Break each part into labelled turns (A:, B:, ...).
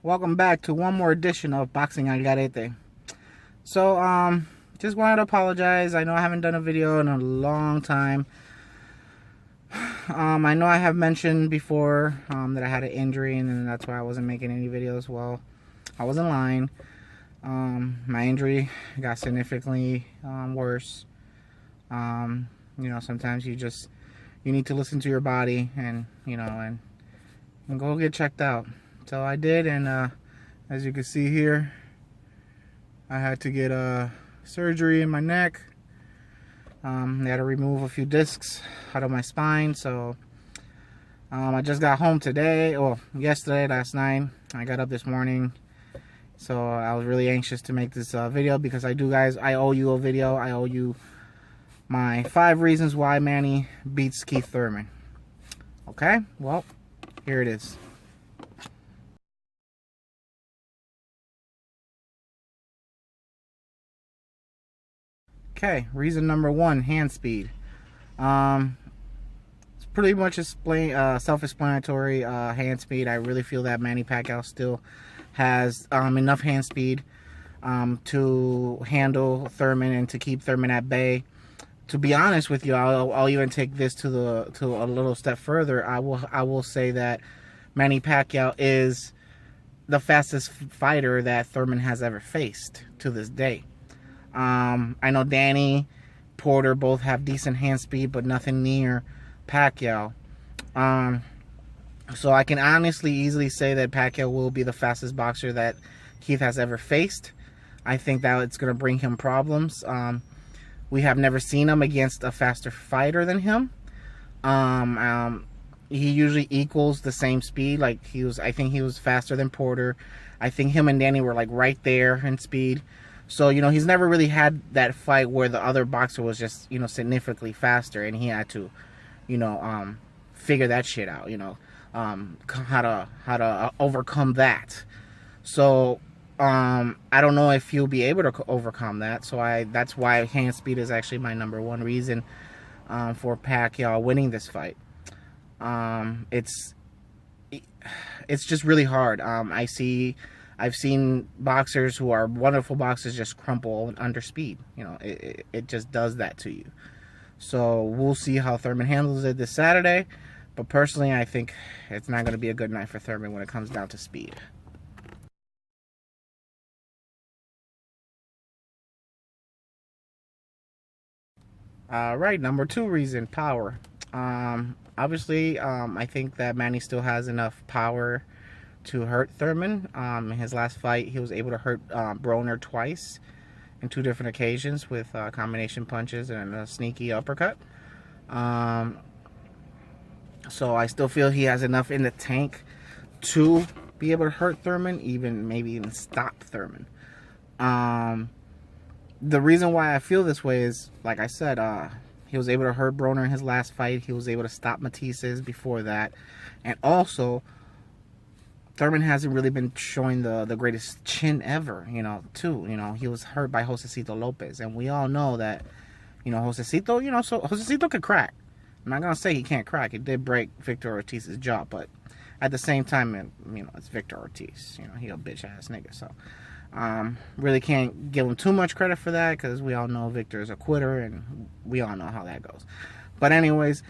A: Welcome back to one more edition of Boxing Al Garete. So, just wanted to apologize. I know I haven't done a video in a long time. I know I have mentioned before that I had an injury, and that's why I wasn't making any videos. Well, I wasn't lying. My injury got significantly worse. Sometimes you need to listen to your body and go get checked out. So I did, and as you can see here, I had to get surgery in my neck. They had to remove a few discs out of my spine. So I just got home today, or yesterday, last night. I got up this morning. So I was really anxious to make this video because I owe you a video. I owe you my 5 reasons why Manny beats Keith Thurman. Okay, well, here it is. Okay, reason number 1, hand speed. It's pretty much self-explanatory. Hand speed. I really feel that Manny Pacquiao still has enough hand speed to handle Thurman and to keep Thurman at bay. To be honest with you, I'll even take this to a little step further. I will say that Manny Pacquiao is the fastest fighter that Thurman has ever faced to this day. I know Danny, Porter both have decent hand speed, but nothing near Pacquiao. So I can honestly easily say that Pacquiao will be the fastest boxer that Keith has ever faced. I think that it's going to bring him problems. We have never seen him against a faster fighter than him. He usually equals the same speed. I think he was faster than Porter. I think him and Danny were like right there in speed. So, he's never really had that fight where the other boxer was just, significantly faster, and he had to, figure that shit out, how to overcome that. So, I don't know if he'll be able to overcome that. So that's why hand speed is actually my number 1 reason for Pacquiao winning this fight. It's just really hard. I've seen boxers who are wonderful boxers just crumple under speed. It just does that to you. So we'll see how Thurman handles it this Saturday. But personally, I think it's not going to be a good night for Thurman when it comes down to speed. Right, number 2 reason, power. Obviously, I think that Manny still has enough power to hurt Thurman. In his last fight, he was able to hurt Broner twice in 2 different occasions with combination punches and a sneaky uppercut. So I still feel he has enough in the tank to be able to hurt Thurman, maybe even stop Thurman. The reason why I feel this way is, like I said, he was able to hurt Broner in his last fight. He was able to stop Matisse's before that. And also, Thurman hasn't really been showing the greatest chin ever, too. He was hurt by Josecito Lopez. And we all know that, Josecito, so Josecito could crack. I'm not going to say he can't crack. It did break Victor Ortiz's jaw. But at the same time, it's Victor Ortiz. He a bitch-ass nigga. So, really can't give him too much credit for that because we all know Victor is a quitter. And we all know how that goes. But anyways,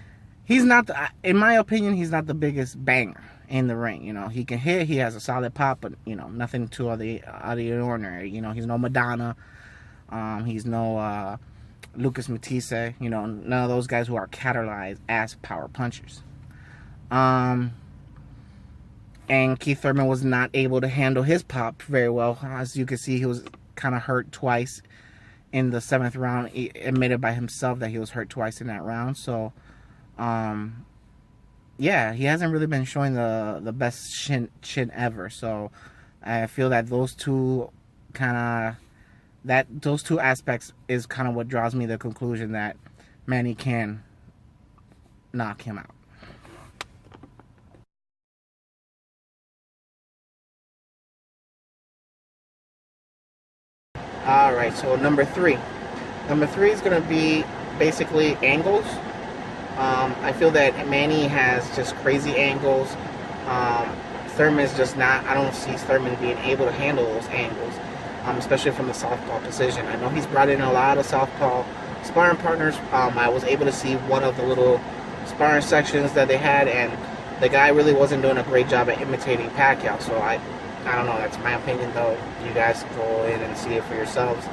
A: he's not, in my opinion, he's not the biggest banger in the ring. He can hit, he has a solid pop, but nothing too out of the ordinary. He's no Madonna, he's no Lucas Matisse, none of those guys who are catalyzed as power punchers. And Keith Thurman was not able to handle his pop very well. As you can see, he was kind of hurt twice in the 7th round. He admitted by himself that he was hurt twice in that round. So yeah, he hasn't really been showing the best chin ever. So I feel that those two aspects is kind of what draws me to the conclusion that Manny can knock him out. Alright, so number 3. Number 3 is going to be basically angles. I feel that Manny has just crazy angles. Thurman's just not. I don't see Thurman being able to handle those angles, especially from the southpaw position. I know he's brought in a lot of southpaw sparring partners. I was able to see one of the little sparring sections that they had, and the guy really wasn't doing a great job at imitating Pacquiao. So I don't know. That's my opinion, though. You guys can go in and see it for yourselves.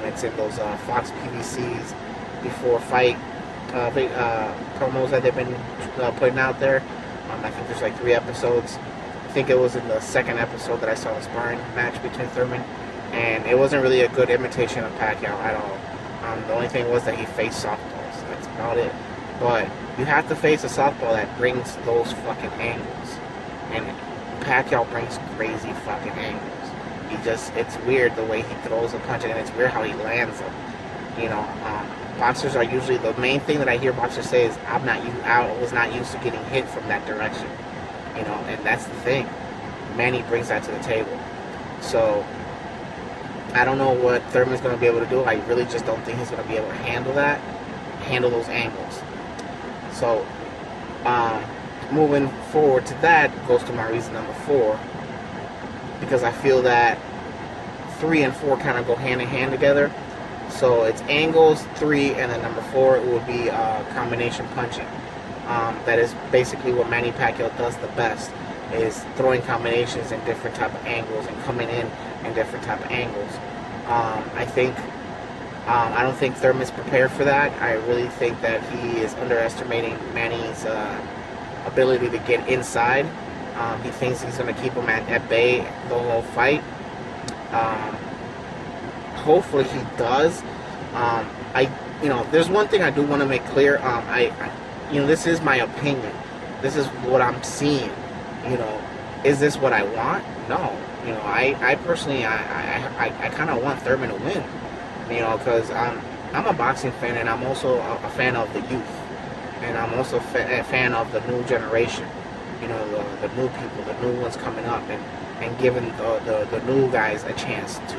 A: It's in those Fox PVCs before fight promos that they've been putting out there. I think there's like 3 episodes. I think it was in the 2nd episode that I saw the sparring match between Thurman, and it wasn't really a good imitation of Pacquiao at all. The only thing was that he faced softballs. That's about it. But you have to face a softball that brings those fucking angles, and Pacquiao brings crazy fucking angles. It's weird the way he throws a punch, and it's weird how he lands them. Boxers are usually, the main thing that I hear boxers say is, I was not used to getting hit from that direction. And that's the thing. Manny brings that to the table. So, I don't know what Thurman's going to be able to do. I really just don't think he's going to be able to handle those angles. So, moving forward to that goes to my reason number 4. Because I feel that 3 and 4 kind of go hand in hand together. So it's angles, 3, and then number 4 it would be combination punching. That is basically what Manny Pacquiao does the best, is throwing combinations in different type of angles and coming in different type of angles. I don't think Thurman's prepared for that. I really think that he is underestimating Manny's ability to get inside. He thinks he's going to keep him at bay the whole fight. Hopefully he does. There's one thing I do want to make clear. This is my opinion. This is what I'm seeing. Is this what I want? No. I personally, I kind of want Thurman to win. Because I'm a boxing fan, and I'm also a fan of the youth, and I'm also a fan of the new generation. The new people, the new ones coming up, and giving the new guys a chance to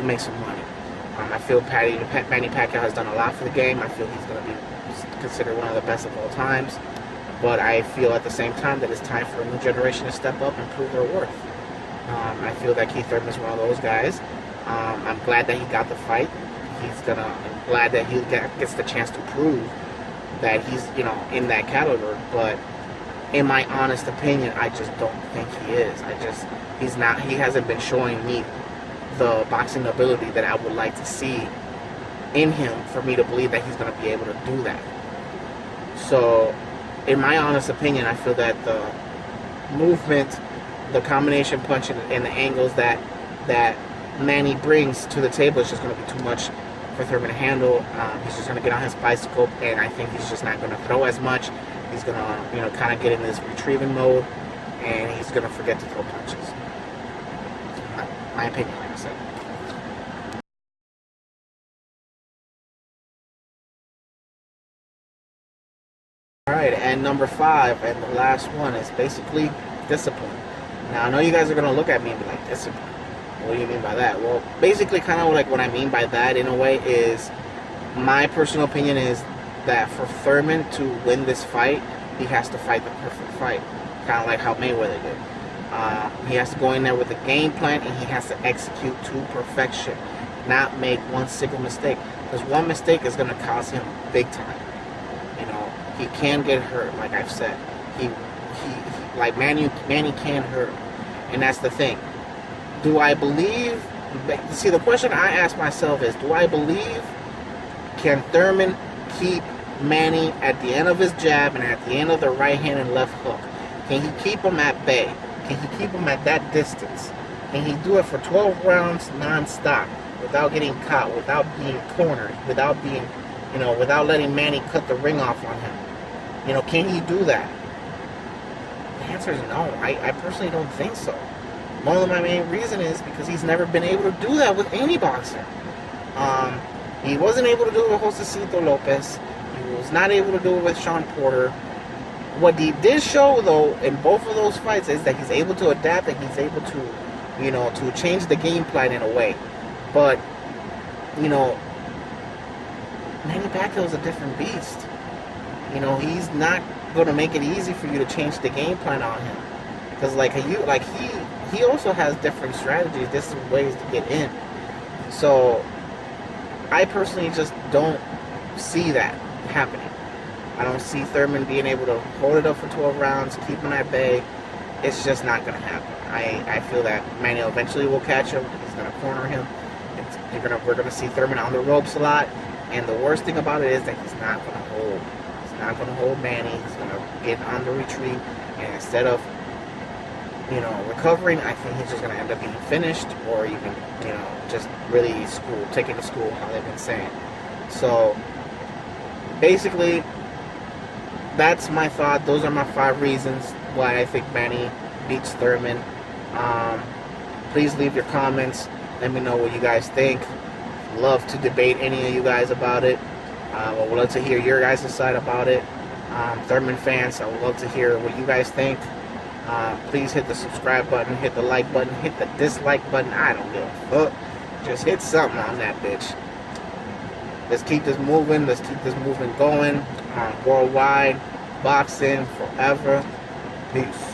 A: make some money. I feel Manny Pacquiao has done a lot for the game. I feel he's going to be considered one of the best of all times. But I feel at the same time that it's time for a new generation to step up and prove their worth. I feel that Keith Thurman is one of those guys. I'm glad that he got the fight. I'm glad that he gets the chance to prove that he's in that caliber. But in my honest opinion, I just don't think he is. He's not. He hasn't been showing me the boxing ability that I would like to see in him for me to believe that he's going to be able to do that. So, in my honest opinion, I feel that the movement, the combination punching, and the angles that Manny brings to the table is just going to be too much for Thurman to handle. He's just going to get on his bicycle, and I think he's just not going to throw as much. He's going to, kind of get in this retrieving mode, and he's going to forget to throw punches. My opinion, like I said. Alright, and number 5, and the last one, is basically discipline. Now, I know you guys are going to look at me and be like, discipline? What do you mean by that? Well, basically, kind of like what I mean by that, in a way, is my personal opinion is that for Thurman to win this fight, he has to fight the perfect fight. Kind of like how Mayweather did. He has to go in there with a game plan, and he has to execute to perfection. Not make one single mistake. Because one mistake is going to cost him big time. He can get hurt, like I've said. He like Manny can hurt. And that's the thing. Do I believe... See, the question I ask myself is, do I believe can Thurman keep Manny at the end of his jab and at the end of the right hand and left hook? Can he keep him at bay? Can he keep him at that distance? Can he do it for 12 rounds non-stop without getting caught, without being cornered, without being, without letting Manny cut the ring off on him? Can he do that? The answer is no. I personally don't think so. One of my main reason is because he's never been able to do that with any boxer. He wasn't able to do it with Josecito Lopez. He was not able to do it with Sean Porter. What he did show, though, in both of those fights is that he's able to adapt and he's able to, to change the game plan in a way. But, Manny Pacquiao is a different beast. He's not going to make it easy for you to change the game plan on him. Because he also has different strategies, different ways to get in. So I personally just don't see that happening. I don't see Thurman being able to hold it up for 12 rounds, keep him at bay. It's just not going to happen. I feel that Manny eventually will catch him. He's going to corner him. We're going to see Thurman on the ropes a lot. And the worst thing about it is that he's not going to hold. He's not going to hold Manny. He's going to get on the retreat. And instead of, recovering, I think he's just going to end up getting finished, or even, just really taking to school, how they've been saying. So, basically, that's my thought. Those are my 5 reasons why I think Manny beats Thurman. Please leave your comments. Let me know what you guys think. Love to debate any of you guys about it. I would love to hear your guys' side about it. Thurman fans, I would love to hear what you guys think. Please hit the subscribe button, hit the like button, hit the dislike button. I don't give a fuck. Just hit something on that bitch. Let's keep this moving. Let's keep this movement going. Worldwide boxing forever. Peace.